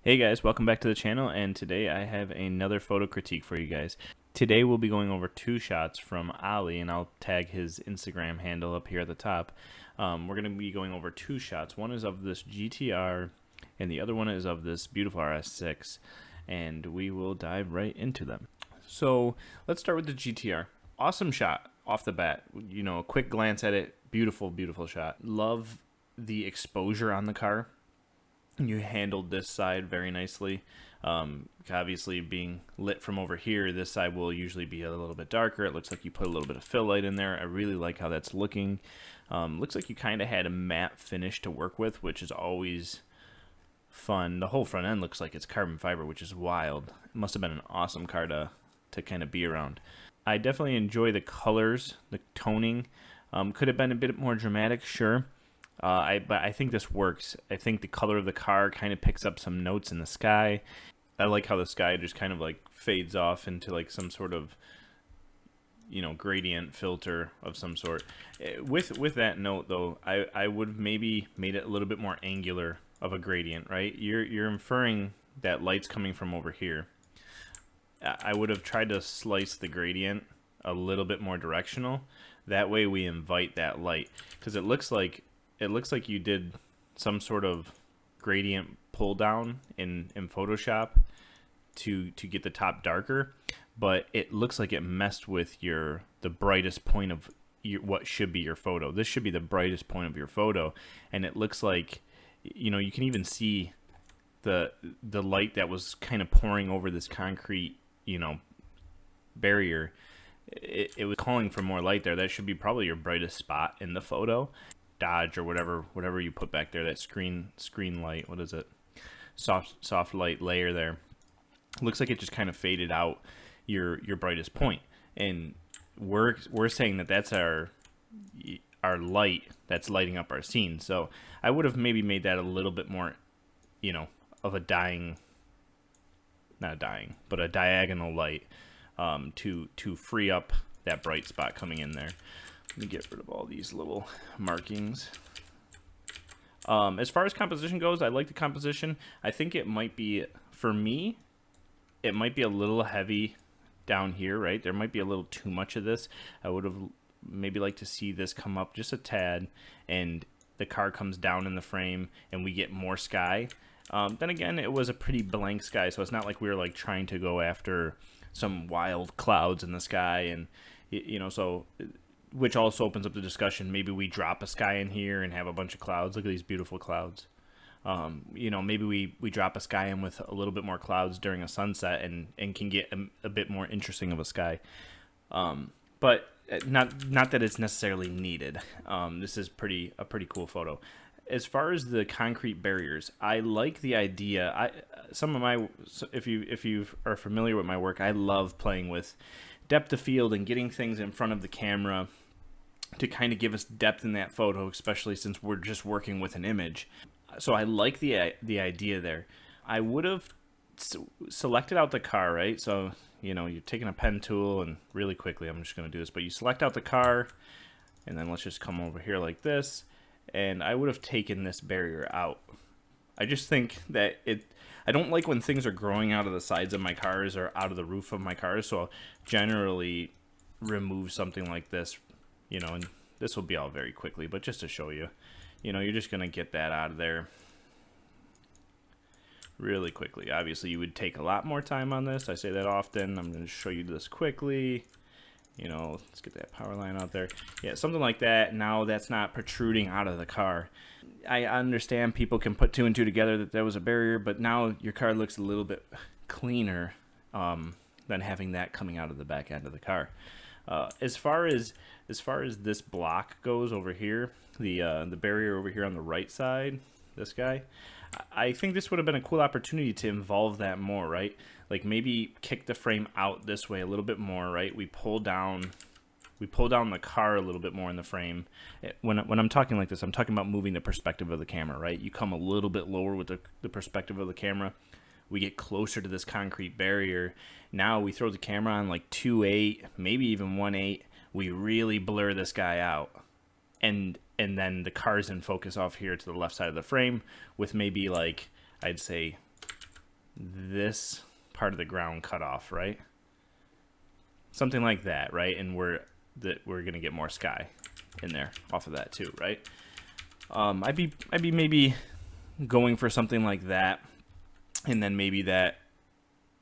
Hey guys, welcome back to the channel, and today I have another photo critique for you guys. Today we'll be going over two shots from Ali, and I'll tag his Instagram handle up here at the top. We're going to be going over two shots. One is of this GTR, and the other one is of this beautiful RS6, and we will dive right into them. So let's start with the GTR. Awesome shot off the bat. You know, a quick glance at it, beautiful, beautiful shot. Love the exposure on the car. You handled this side very nicely. Obviously being lit from over here, this side will usually be a little bit darker. It looks like you put a little bit of fill light in there. I really like how that's looking. Looks like you kind of had a matte finish to work with, which is always fun. The whole front end looks like it's carbon fiber, which is wild. It must have been an awesome car to kind of be around. I definitely enjoy the colors, the toning. Could have been a bit more dramatic, sure. But I think this works. I think the color of the car kind of picks up some notes in the sky. I like how the sky just kind of like fades off into like some sort of, you know, gradient filter of some sort. With that note though, I would have maybe made it a little bit more angular of a gradient, right? You're inferring that light's coming from over here. I would have tried to slice the gradient a little bit more directional. That way we invite that light, because it looks like you did some sort of gradient pull down in Photoshop to get the top darker, but it looks like it messed with the brightest point of what should be your photo. This should be the brightest point of your photo, and it looks like, you know, you can even see the light that was kind of pouring over this concrete, you know, barrier. It was calling for more light there. That should be probably your brightest spot in the photo. Dodge or whatever you put back there, that screen light, what is it, soft light layer there, looks like it just kind of faded out your brightest point, and we're saying that that's our light that's lighting up our scene. So I would have maybe made that a little bit more, you know, of a not dying, but a diagonal light, to free up that bright spot coming in there. Let me get rid of all these little markings. As far as composition goes, I like the composition. I think it might be, for me, it might be a little heavy down here, right? There might be a little too much of this. I would have maybe liked to see this come up just a tad, and the car comes down in the frame, and we get more sky. Then again, it was a pretty blank sky, so it's not like we were like trying to go after some wild clouds in the sky, and you know, so. Which also opens up the discussion. Maybe we drop a sky in here and have a bunch of clouds. Look at these beautiful clouds. You know, maybe we drop a sky in with a little bit more clouds during a sunset and can get a bit more interesting of a sky. But not that it's necessarily needed. This is a pretty cool photo. As far as the concrete barriers, I like the idea. If you are familiar with my work, I love playing with depth of field and getting things in front of the camera to kind of give us depth in that photo, especially since we're just working with an image. So I like the idea there. I would have selected out the car, right? So, you know, you're taking a pen tool, and really quickly, I'm just going to do this, but you select out the car, and then let's just come over here like this, and I would have taken this barrier out. I just think that I don't like when things are growing out of the sides of my cars or out of the roof of my cars, so I'll generally remove something like this, you know, and this will be all very quickly, but just to show you, you know, you're just going to get that out of there really quickly. Obviously, you would take a lot more time on this. I say that often. I'm going to show you this quickly. You know, let's get that power line out there. Yeah, something like that. Now that's not protruding out of the car. I understand people can put two and two together that there was a barrier, but now your car looks a little bit cleaner than having that coming out of the back end of the car. As far as this block goes over here, the barrier over here on the right side, this guy, I think this would have been a cool opportunity to involve that more, right? Like maybe kick the frame out this way a little bit more, right? We pull down the car a little bit more in the frame. When I'm talking like this, I'm talking about moving the perspective of the camera, right? You come a little bit lower with the perspective of the camera. We get closer to this concrete barrier. Now we throw the camera on like 2.8, maybe even 1.8. We really blur this guy out. And then the car's in focus off here to the left side of the frame with maybe, like, I'd say this part of the ground cut off, right? Something like that, right? And we're gonna get more sky in there off of that too, right? I'd be maybe going for something like that, and then maybe that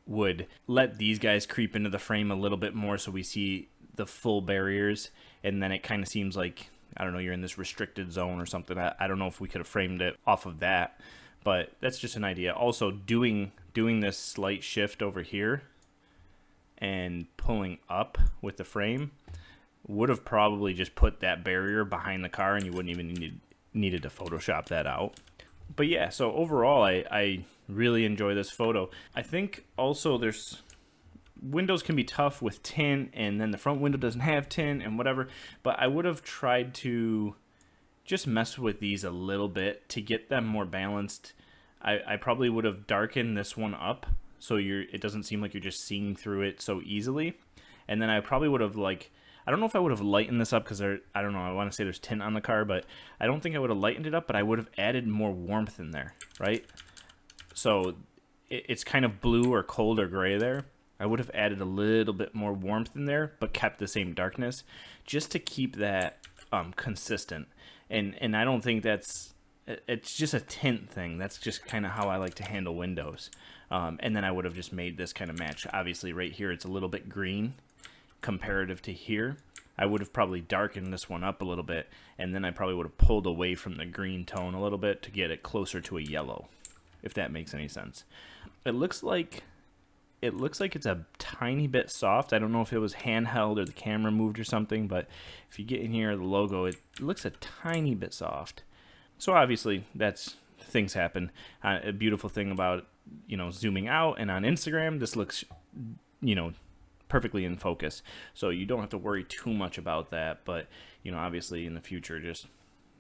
would let these guys creep into the frame a little bit more, so we see the full barriers, and then it kind of seems like, I don't know, you're in this restricted zone or something. I don't know if we could have framed it off of that, but that's just an idea. Also, doing this slight shift over here and pulling up with the frame would have probably just put that barrier behind the car, and you wouldn't even needed to Photoshop that out. But yeah, so overall, I really enjoy this photo. I think also windows can be tough with tint, and then the front window doesn't have tint and whatever, but I would have tried to just mess with these a little bit to get them more balanced. I probably would have darkened this one up so it doesn't seem like you're just seeing through it so easily. And then I probably would have, like, I don't know if I would have lightened this up, because I don't know, I want to say there's tint on the car, but I don't think I would have lightened it up, but I would have added more warmth in there, right? So it's kind of blue or cold or gray there. I would have added a little bit more warmth in there, but kept the same darkness, just to keep that consistent. And I don't think it's just a tint thing. That's just kind of how I like to handle windows. And then I would have just made this kind of match. Obviously, right here, it's a little bit green comparative to here. I would have probably darkened this one up a little bit, and then I probably would have pulled away from the green tone a little bit to get it closer to a yellow, if that makes any sense. It looks like it's a tiny bit soft. I don't know if it was handheld or the camera moved or something, but if you get in here, the logo, it looks a tiny bit soft. So obviously, things happen. A beautiful thing about, zooming out and on Instagram, this looks, perfectly in focus. So you don't have to worry too much about that. But, obviously in the future, just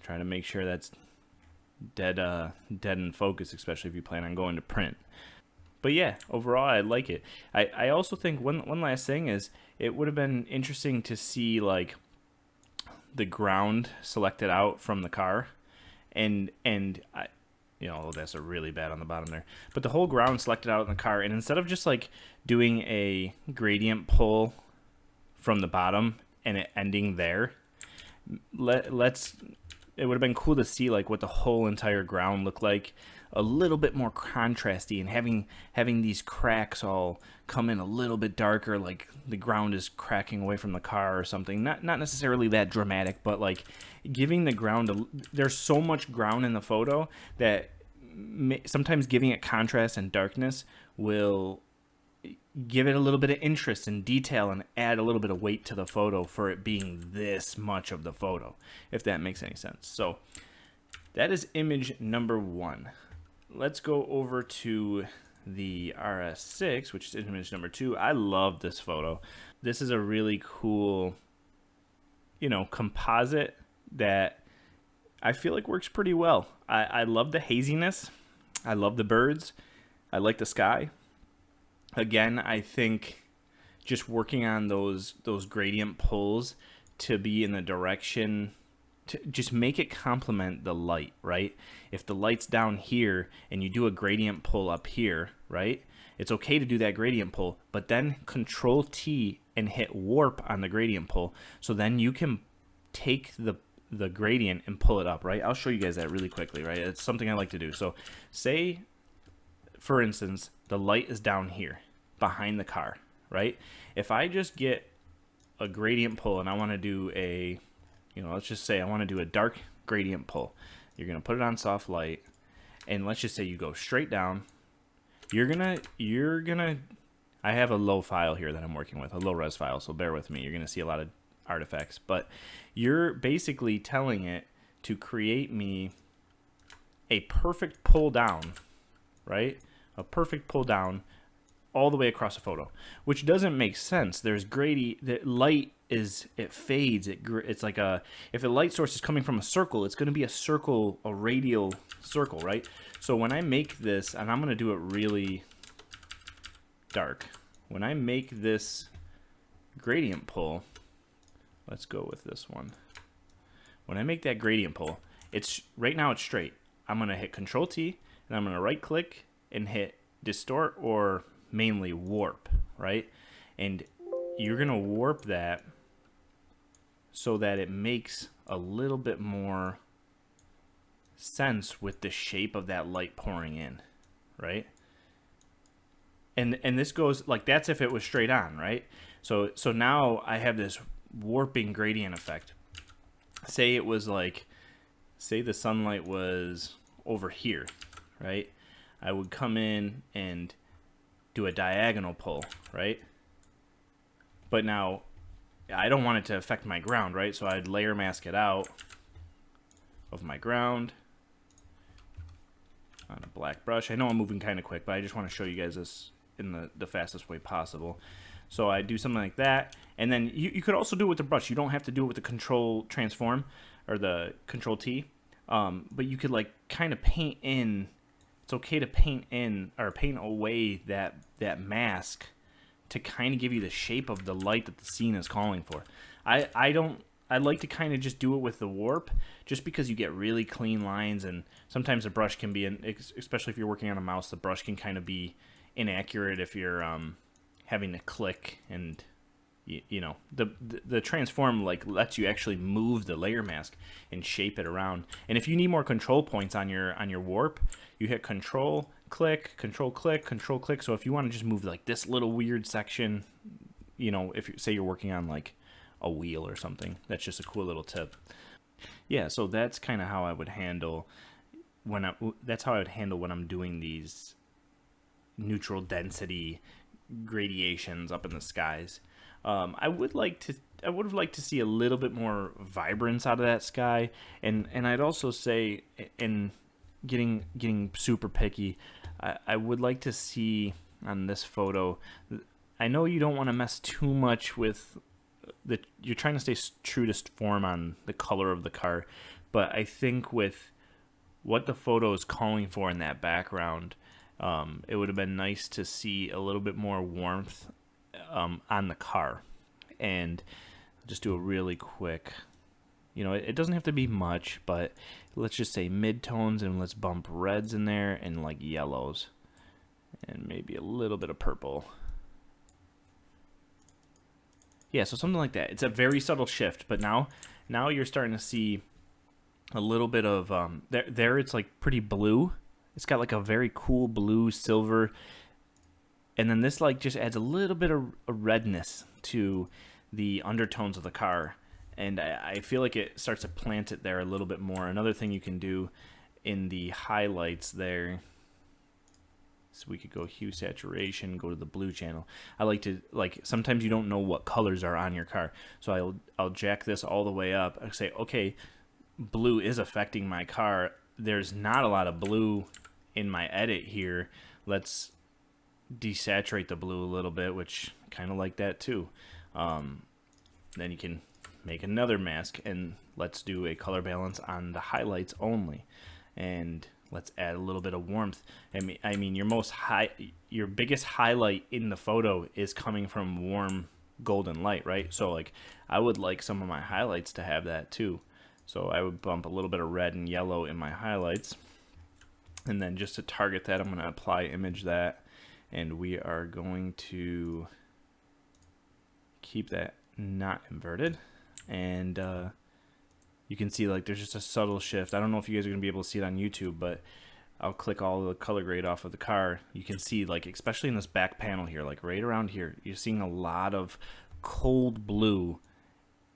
try to make sure that's dead in focus, especially if you plan on going to print. But yeah, overall, I like it. I also think one last thing is, it would have been interesting to see, like, the ground selected out from the car. And I, that's a really bad on the bottom there. But the whole ground selected out in the car, and instead of just, like, doing a gradient pull from the bottom and it ending there, it would have been cool to see, like, what the whole entire ground looked like, a little bit more contrasty, and having these cracks all come in a little bit darker, like the ground is cracking away from the car or something. Not necessarily that dramatic, but like giving the ground there's so much ground in the photo that sometimes giving it contrast and darkness will give it a little bit of interest and detail and add a little bit of weight to the photo for it being this much of the photo, if that makes any sense. So that is image number 1. Let's go over to the RS6, which is image number 2. I love this photo. This is a really cool, composite that I feel like works pretty well. I love the haziness. I love the birds. I like the sky. Again, I think just working on those gradient pulls to be in the direction, to just make it complement the light, right? If the light's down here and you do a gradient pull up here, right? It's okay to do that gradient pull, but then Control T and hit warp on the gradient pull, so then you can take the gradient and pull it up, right? I'll show you guys that really quickly, right? It's something I like to do. So say, for instance, the light is down here behind the car, right? If I just get a gradient pull and I want to do a, let's just say I want to do a dark gradient pull. You're going to put it on soft light, and let's just say you go straight down. You're gonna, I have a low file here that I'm working with, a low res file, so bear with me. You're going to see a lot of artifacts, but you're basically telling it to create me a perfect pull down, right? A perfect pull down all the way across a photo, which doesn't make sense. There's the light it fades. It's like if a light source is coming from a circle, it's going to be a circle, a radial circle, right? So when I make this, and I'm going to do it really dark, when I make this gradient pull, let's go with this one. When I make that gradient pull, right now it's straight. I'm going to hit Control T, and I'm going to right click and hit distort or mainly warp, right? And you're gonna warp that so that it makes a little bit more sense with the shape of that light pouring in, right? And this goes like, that's if it was straight on, right? So now I have this warping gradient effect. Say it was like, say the sunlight was over here, right? I would come in and do a diagonal pull, right? But now I don't want it to affect my ground, right? So I'd layer mask it out of my ground on a black brush. I know I'm moving kind of quick, but I just want to show you guys this in the fastest way possible. So I do something like that, and then you could also do it with the brush. You don't have to do it with the control transform or the control T, but you could like kind of paint in. It's okay to paint in or paint away that mask to kind of give you the shape of the light that the scene is calling for. I like to kind of just do it with the warp, just because you get really clean lines, and sometimes the brush can be, especially if you're working on a mouse, the brush can kind of be inaccurate if you're having to click, and you know, the transform like lets you actually move the layer mask and shape it around. And if you need more control points on your warp, you hit control click, control click, control click. So if you want to just move like this little weird section, you know, if you say you're working on like a wheel or something, that's just a cool little tip. Yeah, so that's kind of how I would handle when I'm doing these neutral density gradations up in the skies. I would have liked to see a little bit more vibrance out of that sky, and I'd also say, in getting super picky, I would like to see on this photo. I know you don't want to mess too much with you're trying to stay true to form on the color of the car, but I think with what the photo is calling for in that background, it would have been nice to see a little bit more warmth on the car. And just do a really quick, you know, it doesn't have to be much, but let's just say mid-tones, and let's bump reds in there and like yellows and maybe a little bit of purple. Yeah, so something like that. It's a very subtle shift, but now you're starting to see a little bit of there it's like pretty blue. It's got like a very cool blue silver, and then this like just adds a little bit of a redness to the undertones of the car, and I feel like it starts to plant it there a little bit more. Another thing you can do in the highlights there, so we could go hue saturation, go to the blue channel. I like to, like, sometimes you don't know what colors are on your car, so I'll jack this all the way up. I say, okay, blue is affecting my car. There's not a lot of blue in my edit here. Let's desaturate the blue a little bit, which I kind of like that too. Then you can make another mask, and let's do a color balance on the highlights only, and let's add a little bit of warmth. I mean, your biggest highlight in the photo is coming from warm golden light, right? So like, I would like some of my highlights to have that too. So I would bump a little bit of red and yellow in my highlights, and then just to target that, I'm going to apply image that, and we are going to keep that not inverted, and you can see like there's just a subtle shift. I don't know if you guys are gonna be able to see it on YouTube, but I'll click all the color grade off of the car. You can see, like, especially in this back panel here, like right around here, you're seeing a lot of cold blue,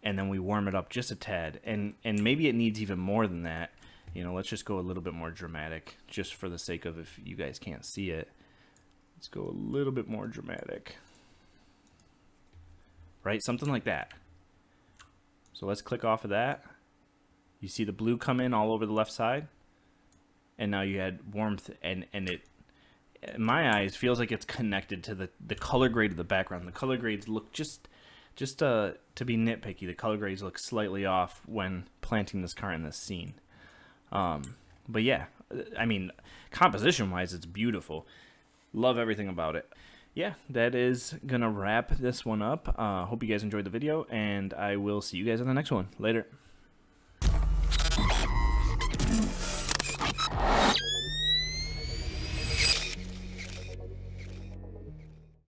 and then we warm it up just a tad, and maybe it needs even more than that. You know, let's just go a little bit more dramatic, just for the sake of, if you guys can't see it, let's go a little bit more dramatic. Right, something like that. So let's click off of that. You see the blue come in all over the left side, and now you had warmth, and it, in my eyes, feels like it's connected to the color grade of the background. The color grades look just to be nitpicky, the color grades look slightly off when planting this car in this scene. But yeah, I mean, composition wise, it's beautiful. Love everything about it. Yeah, that is gonna wrap this one up. Hope you guys enjoyed the video, and I will see you guys in the next one. Later.